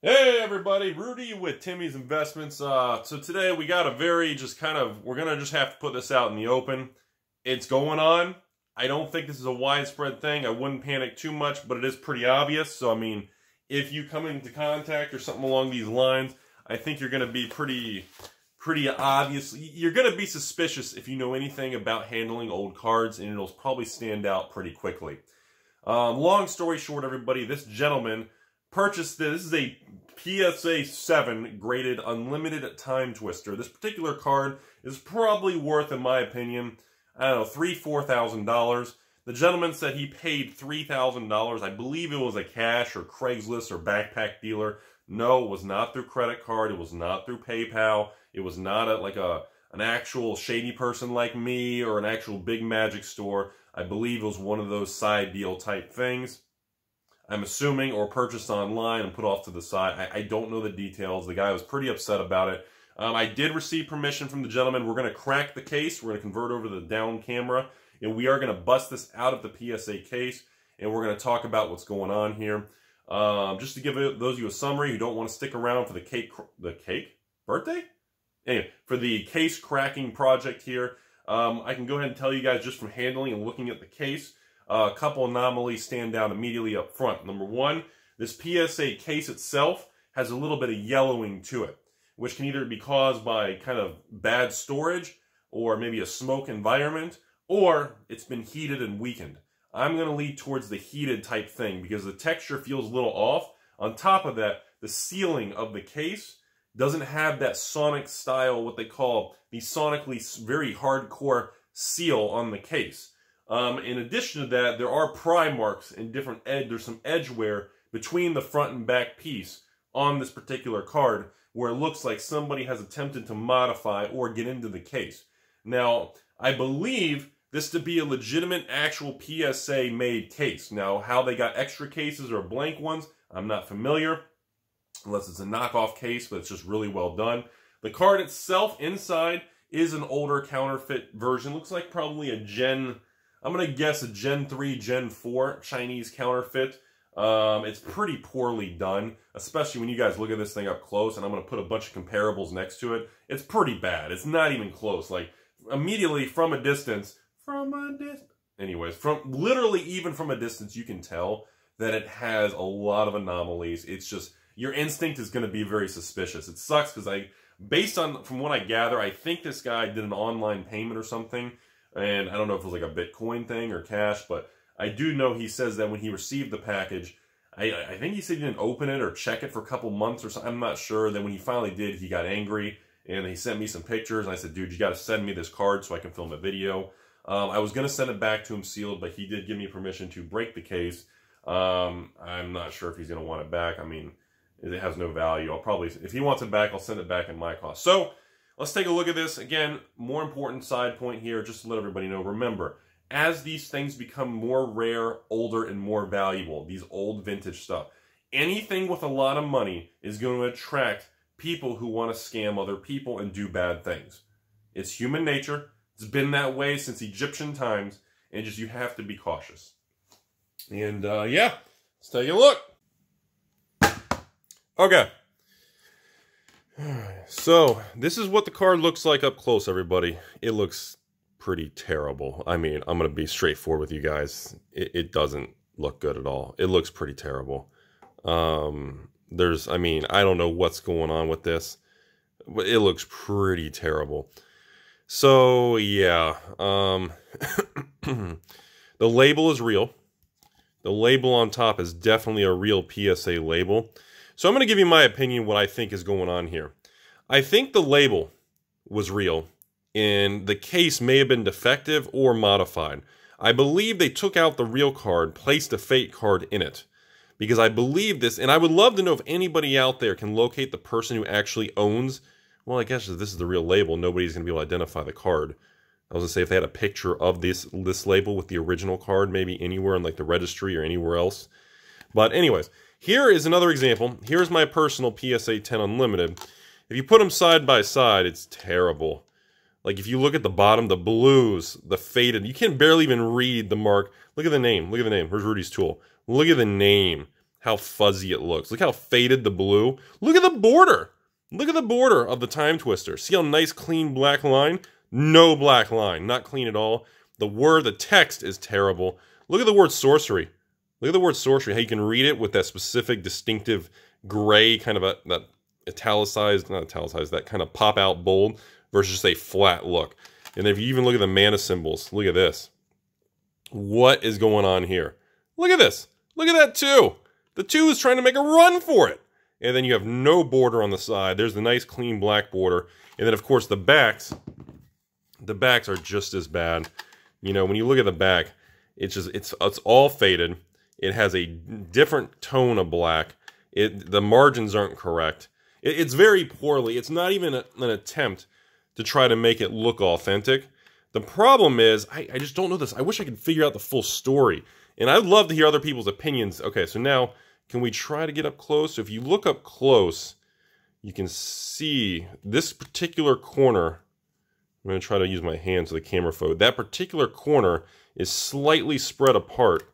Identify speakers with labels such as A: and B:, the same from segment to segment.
A: Hey everybody, Rudy with Timmy's Investments. So today we got a very we're gonna just have to put this out in the open. It's going on. I don't think this is a widespread thing. I wouldn't panic too much, but it is pretty obvious. So I mean, if you come into contact or something along these lines, I think you're gonna be pretty obvious. You're gonna be suspicious if you know anything about handling old cards, and it'll probably stand out pretty quickly. Long story short, everybody, this gentleman purchased this. This is a PSA 7 graded unlimited time twister. This particular card is probably worth, in my opinion, I don't know, $3,000–$4,000. The gentleman said he paid $3,000. I believe it was a cash or Craigslist or backpack dealer. No, it was not through credit card. It was not through PayPal. It was not an actual shady person like me or an actual big magic store. I believe it was one of those side deal type things. I'm assuming, or purchased online and put off to the side. I don't know the details. The guy was pretty upset about it. I did receive permission from the gentleman. We're going to crack the case. We're going to convert over to the down camera, and we are going to bust this out of the PSA case, and we're going to talk about what's going on here. Just to give those of you a summary who don't want to stick around for the birthday? Anyway, for the case cracking project here, I can go ahead and tell you guys just from handling and looking at the case, a couple anomalies stand out immediately up front. Number one, this PSA case itself has a little bit of yellowing to it, which can either be caused by kind of bad storage or maybe a smoke environment, or it's been heated and weakened. I'm going to lead towards the heated type thing because the texture feels a little off. On top of that, the sealing of the case doesn't have that sonic style, what they call the sonically very hardcore seal on the case. In addition to that, there are pry marks in different there's some edge wear between the front and back piece on this particular card where it looks like somebody has attempted to modify or get into the case. Now, I believe this to be a legitimate actual PSA made case. Now, how they got extra cases or blank ones, I'm not familiar, unless it's a knockoff case, but it's just really well done. The card itself inside is an older counterfeit version. Looks like probably a I'm going to guess a Gen 3, Gen 4 Chinese counterfeit. It's pretty poorly done, especially when you guys look at this thing up close, and I'm going to put a bunch of comparables next to it. It's pretty bad. It's not even close. Like, immediately from a distance, anyways, literally even from a distance, you can tell that it has a lot of anomalies. It's just, your instinct is going to be very suspicious. It sucks because from what I gather, I think this guy did an online payment or something. And I don't know if it was like a Bitcoin thing or cash, but I do know he says that when he received the package, I think he said he didn't open it or check it for a couple months or something. I'm not sure. Then when he finally did, he got angry and he sent me some pictures. And I said, dude, you got to send me this card so I can film a video. I was going to send it back to him sealed, but he did give me permission to break the case. I'm not sure if he's going to want it back. I mean, it has no value. I'll probably, if he wants it back, I'll send it back at my cost. So, let's take a look at this. Again, more important side point here, just to let everybody know. Remember, as these things become more rare, older, and more valuable, these old vintage stuff, anything with a lot of money is going to attract people who want to scam other people and do bad things. It's human nature. It's been that way since Egyptian times, and just you have to be cautious. And yeah, let's take a look. Okay. So, this is what the card looks like up close, everybody. It looks pretty terrible. I mean, I'm going to be straightforward with you guys. It doesn't look good at all. It looks pretty terrible. I mean, I don't know what's going on with this, but it looks pretty terrible. So, yeah. The label is real. The label on top is definitely a real PSA label. So I'm going to give you my opinion what I think is going on here. I think the label was real, and the case may have been defective or modified. I believe they took out the real card, placed a fake card in it. Because I believe this, and I would love to know if anybody out there can locate the person who actually owns, well, I guess if this is the real label, nobody's going to be able to identify the card. I was going to say if they had a picture of this label with the original card, maybe anywhere in like the registry or anywhere else. But anyways, here is another example. Here's my personal PSA 10 Unlimited. If you put them side by side, it's terrible. Like if you look at the bottom, the blues, the faded, you can barely even read the mark. Look at the name. Look at the name. Where's Rudy's tool? Look at the name. how fuzzy it looks. Look how faded the blue. Look at the border. Look at the border of the time twister. See how nice, clean black line? No black line. Not clean at all. The text is terrible. Look at the word sorcery. Look at the word sorcery, how you can read it with that specific, distinctive gray kind of that italicized, not italicized, that kind of pop-out bold versus just a flat look. And if you even look at the mana symbols, look at this. What is going on here? Look at this. Look at that 2. The 2 is trying to make a run for it. And then you have no border on the side. There's the nice, clean black border. And then, of course, the backs are just as bad. You know, when you look at the back, it's all faded. It has a different tone of black. The margins aren't correct. It's very poorly. It's not even an attempt to try to make it look authentic. The problem is, I just don't know this. I wish I could figure out the full story. And I'd love to hear other people's opinions. Okay, so now, can we try to get up close? So if you look up close, you can see this particular corner. I'm going to try to use my hand so the camera focus. That particular corner is slightly spread apart.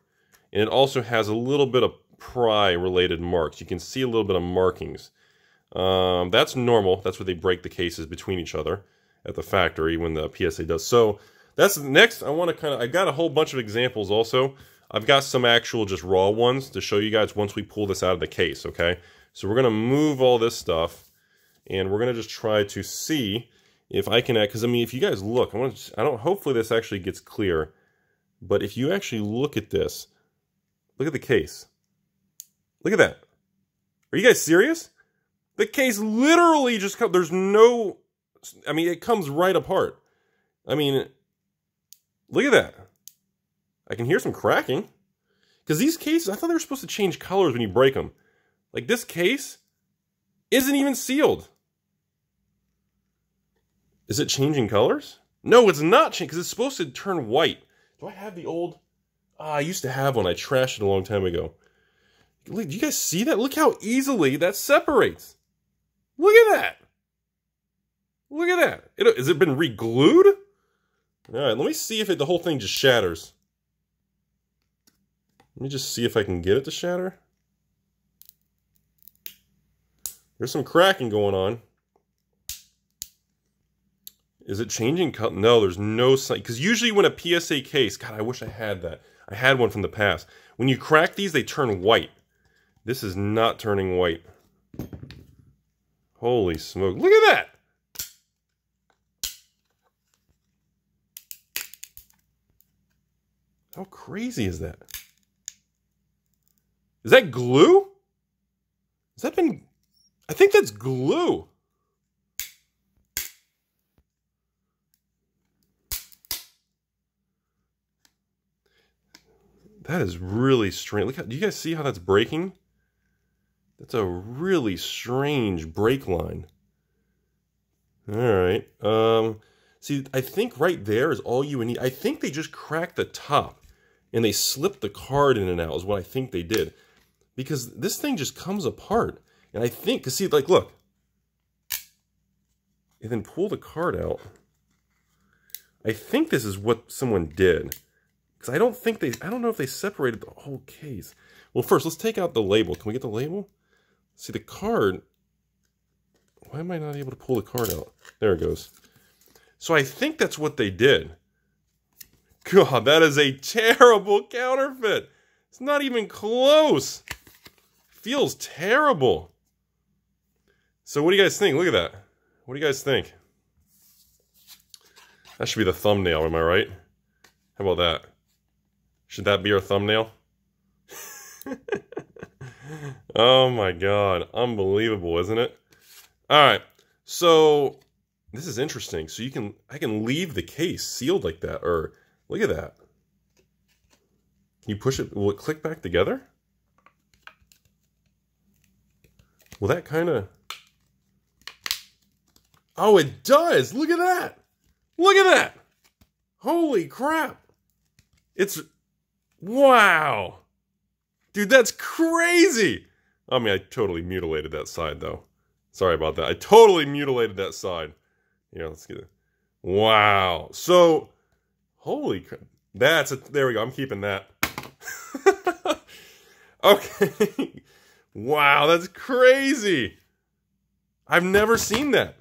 A: And it also has a little bit of pry-related marks. You can see a little bit of markings. That's normal. That's where they break the cases between each other at the factory when the PSA does. So that's next. I've got a whole bunch of examples also. I've got some actual just raw ones to show you guys once we pull this out of the case, okay? So we're going to move all this stuff, and we're going to just try to see if I can, because I mean, if you guys look, hopefully this actually gets clear, but if you actually look at this, look at the case. Look at that. Are you guys serious? The case literally just comes, there's no, I mean, it comes right apart. I mean, look at that. I can hear some cracking. Because these cases, I thought they were supposed to change colors when you break them. Like this case isn't even sealed. Is it changing colors? No, it's not changing because it's supposed to turn white. Do I have the old? I used to have one. I trashed it a long time ago. Look, do you guys see that? Look how easily that separates. Look at that. Look at that. Has it been re-glued? All right, let me see if the whole thing just shatters. Let me just see if I can get it to shatter. There's some cracking going on. Is it changing color? No, there's no sign. Because usually when a PSA case, God, I wish I had that. I had one from the past. When you crack these, they turn white. This is not turning white. Holy smoke. Look at that. How crazy is that? Is that glue? Has that been... I think that's glue. That is really strange. Look, do you guys see how that's breaking? That's a really strange break line. All right. See, I think right there is all you would need. I think they just cracked the top and they slipped the card in and out is what I think they did. Because this thing just comes apart. And I think, because see, like, look. And then pull the card out. I think this is what someone did. Because I don't know if they separated the whole case. Well, first, let's take out the label. Can we get the label? See, the card... Why am I not able to pull the card out? There it goes. So I think that's what they did. God, that is a terrible counterfeit. It's not even close. Feels terrible. So what do you guys think? Look at that. What do you guys think? That should be the thumbnail, am I right? How about that? Should that be our thumbnail? Oh my God. Unbelievable, isn't it? Alright. So this is interesting. So I can leave the case sealed like that. Or look at that. Can you push it? Will it click back together? Will that kind of... Oh, it does! Look at that! Look at that! Holy crap! It's... Wow! Dude, that's crazy! I mean, I totally mutilated that side, though. Sorry about that. I totally mutilated that side. Yeah, let's get it. Wow! So, holy crap. There we go. I'm keeping that. Okay. Wow, that's crazy. I've never seen that.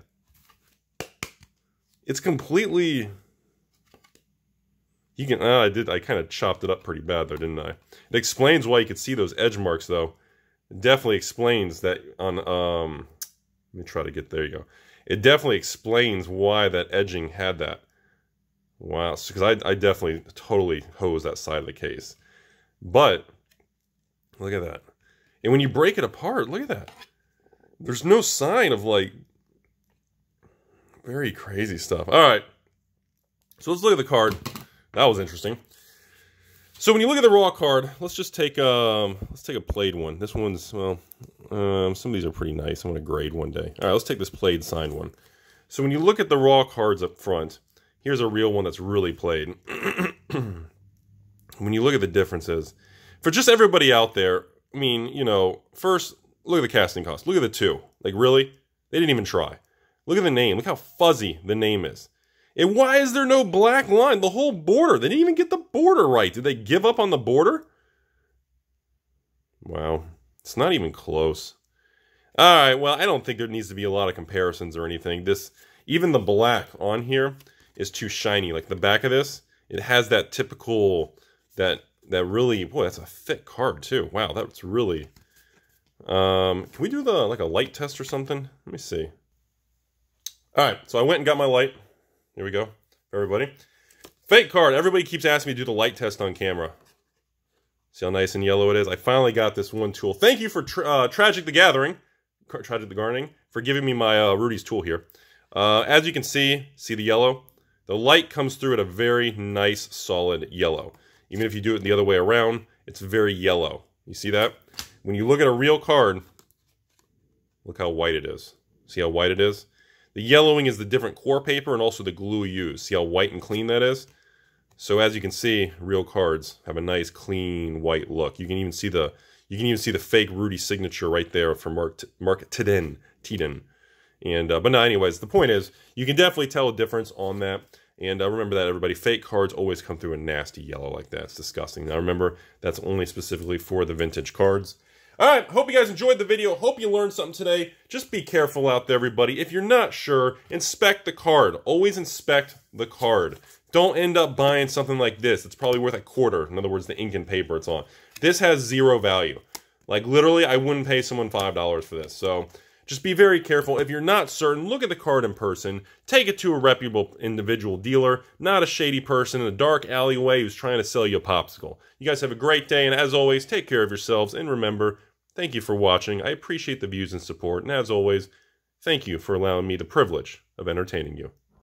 A: It's completely... You can... I kind of chopped it up pretty bad there, didn't I? It explains why you could see those edge marks, though. It definitely explains that on... let me try to get... There you go. It definitely explains why that edging had that. Wow. Because I definitely totally hosed that side of the case. But, look at that. And when you break it apart, look at that. There's no sign of, like, very crazy stuff. All right. So let's look at the card. That was interesting. So when you look at the raw card, let's just take a played one. This one's, well, some of these are pretty nice. I'm going to grade one day. All right, let's take this played signed one. So when you look at the raw cards up front, here's a real one that's really played. When you look at the differences, for just everybody out there, I mean, you know, first, look at the casting cost. Look at the 2. Like, really? They didn't even try. Look at the name. Look how fuzzy the name is. And why is there no black line? The whole border. They didn't even get the border right. Did they give up on the border? Wow. It's not even close. All right, well, I don't think there needs to be a lot of comparisons or anything. Even the black on here is too shiny. Like, the back of this, it has that typical, that really, boy, that's a thick card too. Wow, that's really, can we do like a light test or something? Let me see. All right, so I went and got my light. Here we go, everybody. Fake card. Everybody keeps asking me to do the light test on camera. See how nice and yellow it is? I finally got this one tool. Thank you for Tragic the Gardening, for giving me my Rudy's tool here. As you can see the yellow? The light comes through at a very nice, solid yellow. Even if you do it the other way around, it's very yellow. You see that? When you look at a real card, look how white it is. See how white it is? The yellowing is the different core paper and also the glue used. See how white and clean that is? So as you can see, real cards have a nice, clean, white look. You can even see the fake Rudy signature right there for Mark Tiden. And but no, anyways, the point is, you can definitely tell a difference on that. And remember that, everybody, fake cards always come through a nasty yellow like that. It's disgusting. Now remember, that's only specifically for the vintage cards. Alright, hope you guys enjoyed the video. Hope you learned something today. Just be careful out there, everybody. If you're not sure, inspect the card. Always inspect the card. Don't end up buying something like this. It's probably worth $0.25. In other words, the ink and paper it's on. This has zero value. Like, literally, I wouldn't pay someone $5 for this. So, just be very careful. If you're not certain, look at the card in person. Take it to a reputable individual dealer, not a shady person in a dark alleyway who's trying to sell you a popsicle. You guys have a great day, and as always, take care of yourselves. And remember, thank you for watching. I appreciate the views and support. And as always, thank you for allowing me the privilege of entertaining you.